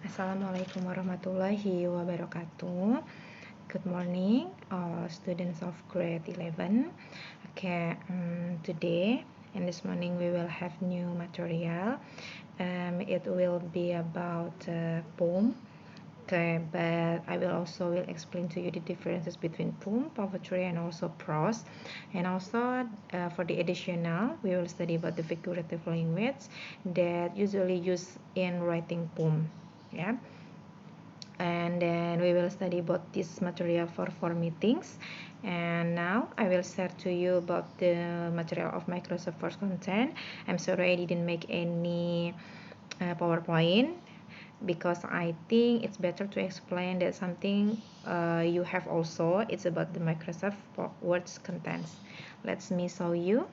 Assalamualaikum warahmatullahi wabarakatuh. Good morning, all students of grade 11. Okay, today and this morning we will have new material. It will be about poem. Okay, but I will explain to you the differences between poem, poetry, and also prose. And also for the additional, we will study about the figurative language that usually used in writing poem. Yeah. And then we will study about this material for 4 meetings. And now I will share to you about the material of Microsoft Word content. I'm sorry I didn't make any PowerPoint because I think it's better to explain that something you have also. It's about the Microsoft Word's contents. Let me show you.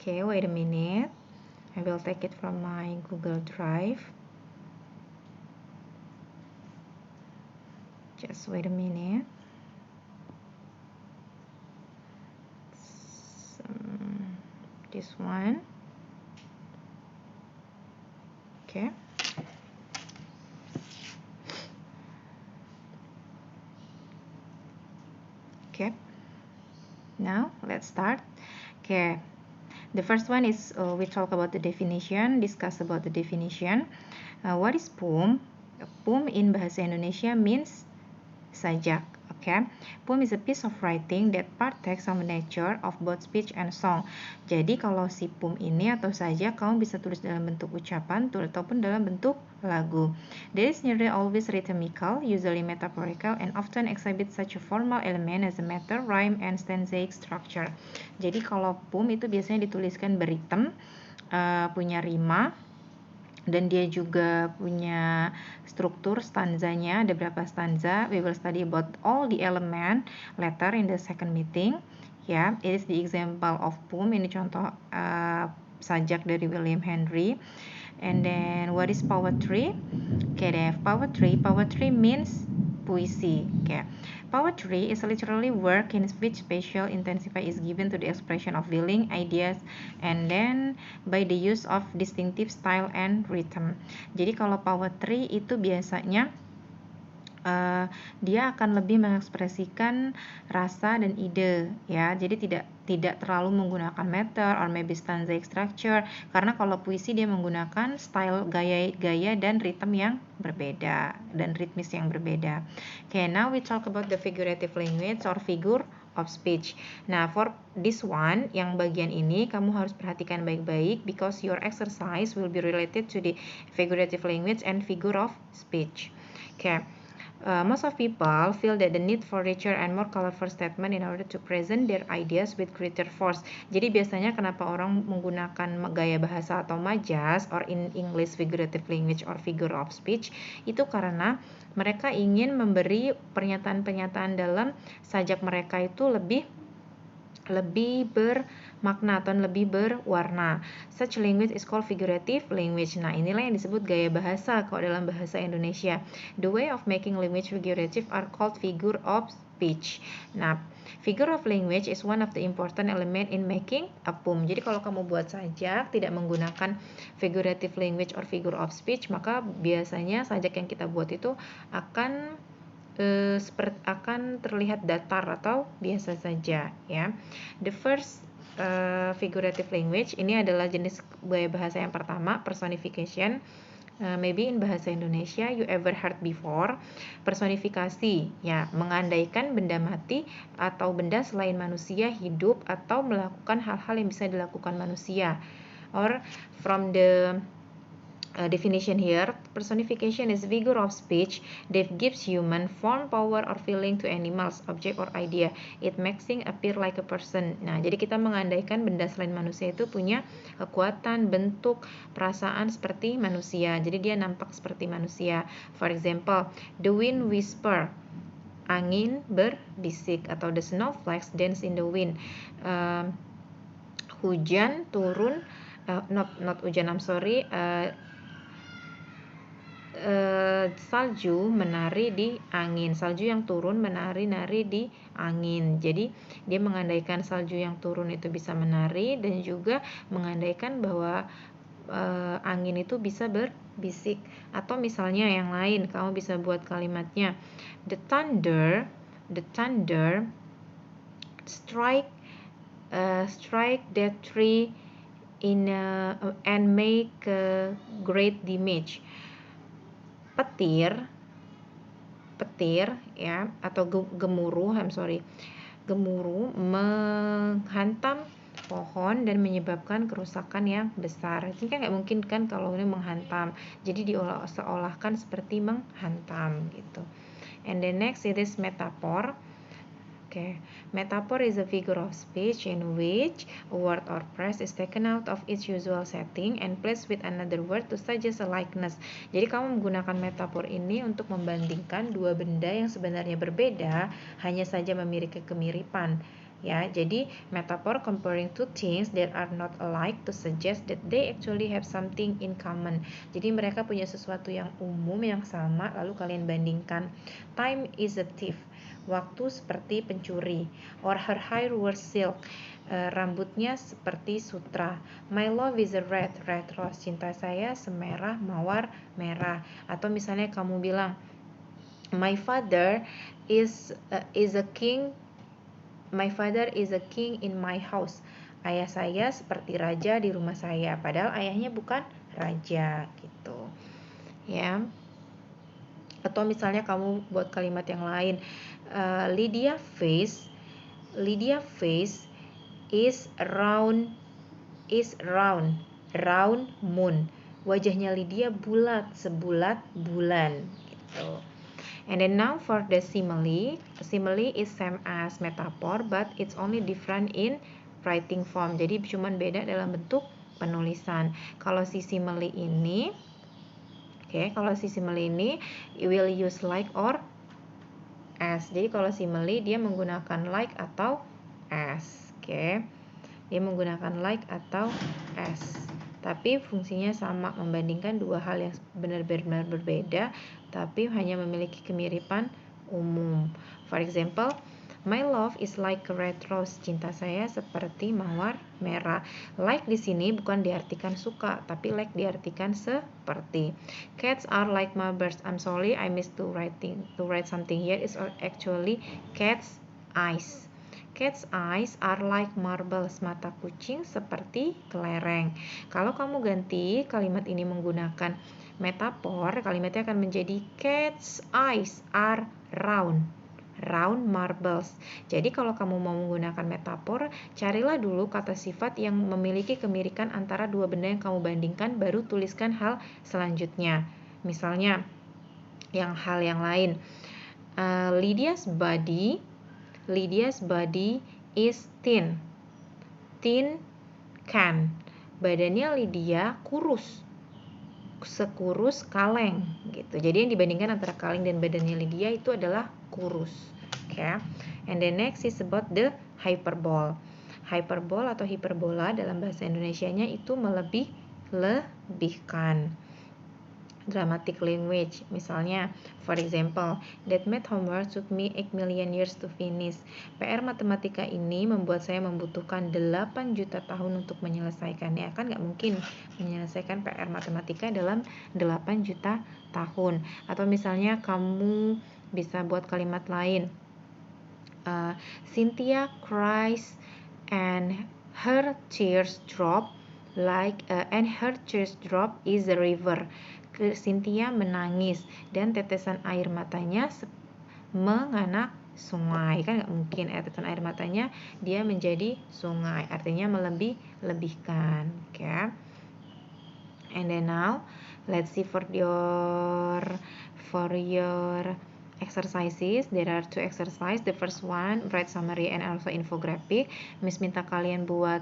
Okay, wait a minute. I will take it from my Google Drive. Just wait a minute. This one. Okay. Okay. Now let's start. Okay. The first one is we talk about the definition, discuss about the definition. What is poem? Poem in bahasa Indonesia means sajak. Okay. Poem is a piece of writing that partakes of the nature of both speech and song. Jadi kalau si poem ini atau sajak kamu bisa tulis dalam bentuk ucapan ataupun dalam bentuk lagu. There is nearly always rhythmical, usually metaphorical, and often exhibit such a formal element as a meter, rhyme, and stanzaic structure. Jadi kalau poem itu biasanya dituliskan beritem, punya rima, dan dia juga punya struktur stanzanya, ada berapa stanza. We will study about all the element later in the second meeting. Yeah, it is the example of poem. Ini contoh sajak dari William Henry. And then what is poetry? Okay, they have poetry. Poetry means puisi. Okay. Poetry is literally work in which special intensity is given to the expression of feeling, ideas, and then by the use of distinctive style and rhythm. Jadi kalau poetry itu biasanya dia akan lebih mengekspresikan rasa dan ide, ya. Jadi tidak terlalu menggunakan meter or maybe stanzaic structure, karena kalau puisi dia menggunakan style, gaya dan ritme yang berbeda dan ritmis yang berbeda. Okay, now we talk about the figurative language or figure of speech. Nah, for this one, yang bagian ini kamu harus perhatikan baik-baik because your exercise will be related to the figurative language and figure of speech. Okay. Most of people feel that the need for richer and more colorful statement in order to present their ideas with greater force. Jadi biasanya kenapa orang menggunakan gaya bahasa atau majas or in English figurative language or figure of speech itu karena mereka ingin memberi pernyataan-pernyataan dalam sajak mereka itu lebih bermakna atau lebih berwarna. Such language is called figurative language. Nah, inilah yang disebut gaya bahasa kalau dalam bahasa Indonesia. The way of making language figurative are called figure of speech. Nah, figure of language is one of the important element in making a poem. Jadi kalau kamu buat sajak tidak menggunakan figurative language or figure of speech, maka biasanya sajak yang kita buat itu akan terlihat datar atau biasa saja, ya. The first figurative language ini adalah jenis gaya bahasa yang pertama, personification. Maybe in bahasa Indonesia you ever heard before. Personifikasi, ya, mengandaikan benda mati atau benda selain manusia hidup atau melakukan hal-hal yang bisa dilakukan manusia. Or from the definition here, personification is figure of speech that gives human form, power, or feeling to animals, object, or idea. It makes things appear like a person. Nah, jadi kita mengandaikan benda selain manusia itu punya kekuatan, bentuk, perasaan seperti manusia. Jadi dia nampak seperti manusia. For example, the wind whisper. Angin berbisik, atau the snowflakes dance in the wind. Hujan turun, not hujan, I'm sorry. salju menari di angin. Salju yang turun menari-nari di angin. Jadi dia mengandaikan salju yang turun itu bisa menari dan juga mengandaikan bahwa angin itu bisa berbisik. Atau misalnya yang lain, kamu bisa buat kalimatnya, the thunder strike that tree and make a great damage. Petir ya, atau gemuruh menghantam pohon dan menyebabkan kerusakan yang besar. Ini kan nggak mungkin kan kalau ini menghantam, jadi seolahkan seperti menghantam gitu. And the next it is metaphor. Okay. Metaphor is a figure of speech in which a word or phrase is taken out of its usual setting and placed with another word to suggest a likeness. Jadi kamu menggunakan metafor ini untuk membandingkan dua benda yang sebenarnya berbeda, hanya saja memiliki kemiripan. Ya, jadi metaphor comparing two things that are not alike to suggest that they actually have something in common. Jadi mereka punya sesuatu yang umum yang sama, lalu kalian bandingkan. Time is a thief. Waktu seperti pencuri. Or her hair was silk. Rambutnya seperti sutra. My love is a red rose. Cinta saya semerah mawar merah. Atau misalnya kamu bilang, my father is a king. My father is a king in my house. Ayah saya seperti raja di rumah saya. Padahal ayahnya bukan raja gitu. Ya. Atau misalnya kamu buat kalimat yang lain. Lydia face is round moon. Wajahnya Lydia bulat sebulat bulan gitu. And then now for the simile is same as metaphor but it's only different in writing form. Jadi cuman beda dalam bentuk penulisan. Kalau si simile ini will use like or as. Jadi kalau simile dia menggunakan like atau as. Dia menggunakan like atau as. Tapi fungsinya sama, membandingkan dua hal yang benar-benar berbeda tapi hanya memiliki kemiripan umum. For example, my love is like a red rose. Cinta saya seperti mawar merah. Like di sini bukan diartikan suka, tapi like diartikan seperti. Cats are like my birds. I'm sorry, I missed to write something here. It's actually cat's eyes. Cat's eyes are like marbles. Mata kucing seperti kelereng. Kalau kamu ganti kalimat ini menggunakan metaphor, kalimatnya akan menjadi cat's eyes are round marbles. Jadi kalau kamu mau menggunakan metaphor, carilah dulu kata sifat yang memiliki kemiripan antara dua benda yang kamu bandingkan, baru tuliskan hal selanjutnya. Misalnya hal yang lain. Lydia's body is thin can. Badannya Lydia kurus, sekurus kaleng gitu. Jadi yang dibandingkan antara kaleng dan badannya Lydia itu adalah kurus. And the next is about the hyperbole. Hyperbole atau hiperbola dalam bahasa Indonesianya itu melebih-lebihkan. Dramatic language, misalnya for example, that math homework took me 8 million years to finish. PR matematika ini membuat saya membutuhkan 8 juta tahun untuk menyelesaikannya. Kan nggak mungkin menyelesaikan PR matematika dalam 8 juta tahun. Atau misalnya kamu bisa buat kalimat lain. Cynthia cries and her tears drop is the river. Cynthia menangis dan tetesan air matanya menganak sungai. Kan nggak mungkin tetesan air matanya dia menjadi sungai, artinya melebih-lebihkan. And then now let's see for your exercises. There are 2 exercises. The first one, write summary and also infographic. Miss minta kalian buat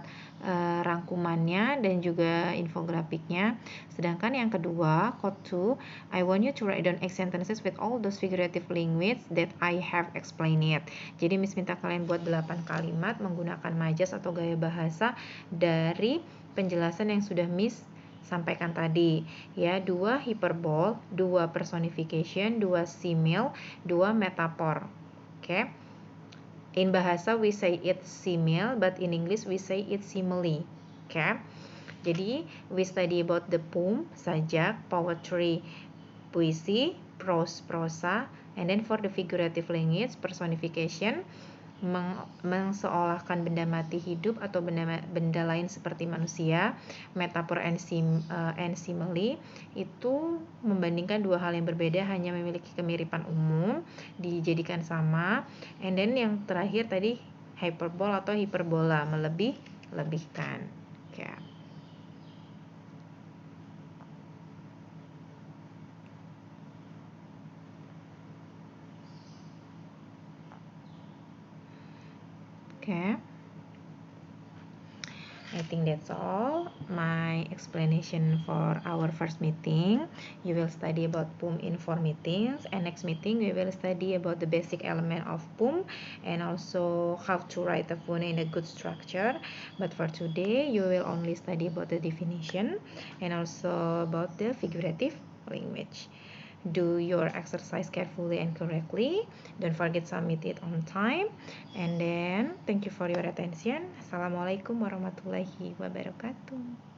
rangkumannya dan juga infografiknya. Sedangkan yang kedua, code 2, I want you to write down 8 sentences with all those figurative language that I have explained it. Jadi Miss minta kalian buat 8 kalimat menggunakan majas atau gaya bahasa dari penjelasan yang sudah Miss sampaikan tadi ya, 2 hyperbole, 2 personification, 2 simile, 2 metaphor. Oke. In bahasa we say it simile, but in English we say it simile. Oke. Jadi we study about the poem, sajak, poetry, puisi, prose, prosa, and then for the figurative language, personification, mengseolahkan benda mati hidup atau benda lain seperti manusia, metaphor and simile itu membandingkan dua hal yang berbeda hanya memiliki kemiripan umum, dijadikan sama, and then yang terakhir tadi hyperbole atau hiperbola, melebih-lebihkan. Okay. Okay, I think that's all my explanation for our first meeting. You will study about poem in 4 meetings, and next meeting we will study about the basic element of poem and also how to write a poem in a good structure. But for today you will only study about the definition and also about the figurative language. Do your exercise carefully and correctly. Don't forget submit it on time. And then thank you for your attention. Assalamualaikum warahmatullahi wabarakatuh.